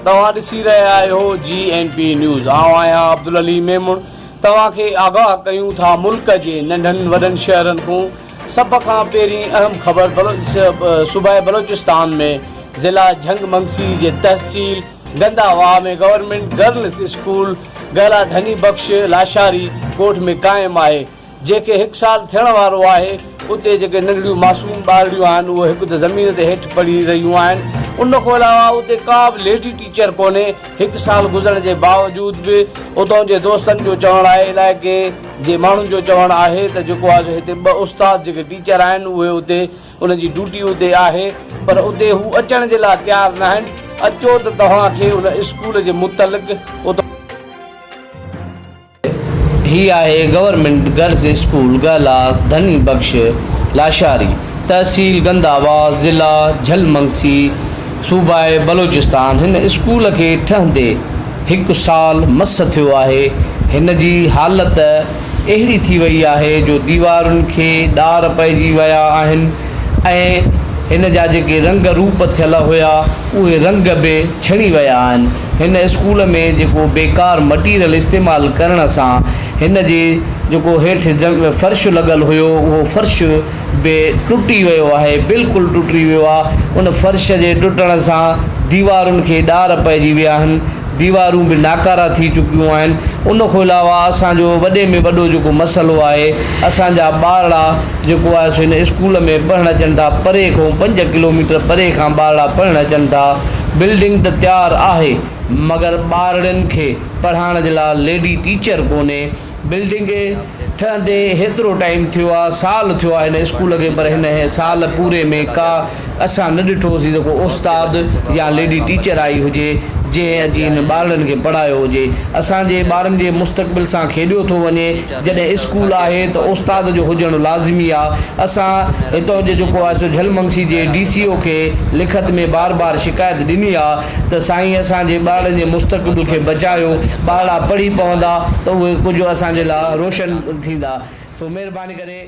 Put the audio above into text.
तव्हां ॾिसी रहिया आहियो GNP न्यूज़। आउं आहियां अब्दुल अली मेमुण। तव्हांखे आगाह कयूं था मुल्क जे नंढनि वॾनि शहरनि खां सभ खां पहिरीं अहम ख़बर। सूबे बलोचिस्तान में ज़िला झंग मंगसी जे तहसील गंदावा में गवर्नमेंट गर्ल्स स्कूल गला धनी बख्श लाशारी कोट में क़ाइमु आहे, जेके 1 साल थियण वारो आहे। उते जेके नंढड़ियूं मासूम ॿारड़ियूं आहिनि उहे हिकु त ज़मीन ते हेठि पढ़ी रहियूं आहिनि। उन खां अलावा उते का बि लेडी टीचर कोन्हे। 1 साल गुज़रण जे बावजूद बि उतां जे दोस्तनि जो चवणु आहे, इलाइक़े जे माण्हुनि जो चवणु आहे त जेको आहे हिते 2 उस्ताद जेके टीचर आहिनि उहे उते उन्हनि जी ड्यूटी उते आहे, पर उते हू अचण जे लाइ तयारु न आहिनि। अचो त तव्हांखे उन स्कूल जे मुतलिक़ उतां ही आहे गवर्नमेंट गर्ल्स स्कूल गला धनी बख्श लाशारी तहसील गंदावा ज़िला झलमंगसी सूबाए बलोचिस्तान। हिन स्कूल खे ठहंदे 1 साल मस थियो आहे। हिन जी हालति अहिड़ी थी वई आहे जो दीवारुनि खे ॾार पइजी विया आहिनि ऐं हिन जा जेके रंग रूप थियल हुया उहे रंग बि छणी विया आहिनि। हिन स्कूल में जेको बेकार मटीरियल इस्तेमालु करण सां हिन जी जेको हेठि फर्श लॻल हुयो उहो फर्श बि टुटी वियो आहे, बिल्कुलु टुटी वियो आहे। उन फर्श जे टुटण सां दीवारुनि खे ॾार पइजी विया आहिनि, दीवारूं बि नाकारा थी चुकियूं आहिनि। उन खां अलावा असांजो वॾे में वॾो जेको मसइलो आहे, असांजा ॿारड़ा जेको आहे सो हिन स्कूल में पढ़णु अचनि था, परे खां 5 किलोमीटर परे खां ॿारड़ा पढ़णु अचनि था। बिल्डिंग त तयारु आहे मगर ॿारड़नि खे पढ़ाइण जे लाइ लेडी टीचर कोन्हे। बिल्डिंग ठहंदे हेतिरो टाइम थियो आहे, साल थियो आहे हिन स्कूल खे, पर हिन साल पूरे में का असां न ॾिठोसीं जेको उस्ताद या लेडी टीचर आई हुजे जंहिं अची हिन ॿारनि खे पढ़ायो हुजे। असांजे ॿारनि जे मुस्तक़बिल सां खेॾियो थो वञे। जॾहिं स्कूल आहे त उस्ताद जो हुजणु लाज़मी आहे। असां हितां जो जेको आहे सो झलमंगसी जे DCO खे लिखत में बार शिकायत ॾिनी आहे त साईं असांजे ॿारनि जे मुस्तक़बिल खे बचायो, ॿारड़ा पढ़ी पवंदा त उहे कुझु असांजे लाइ रोशन थींदा। सो महिरबानी करे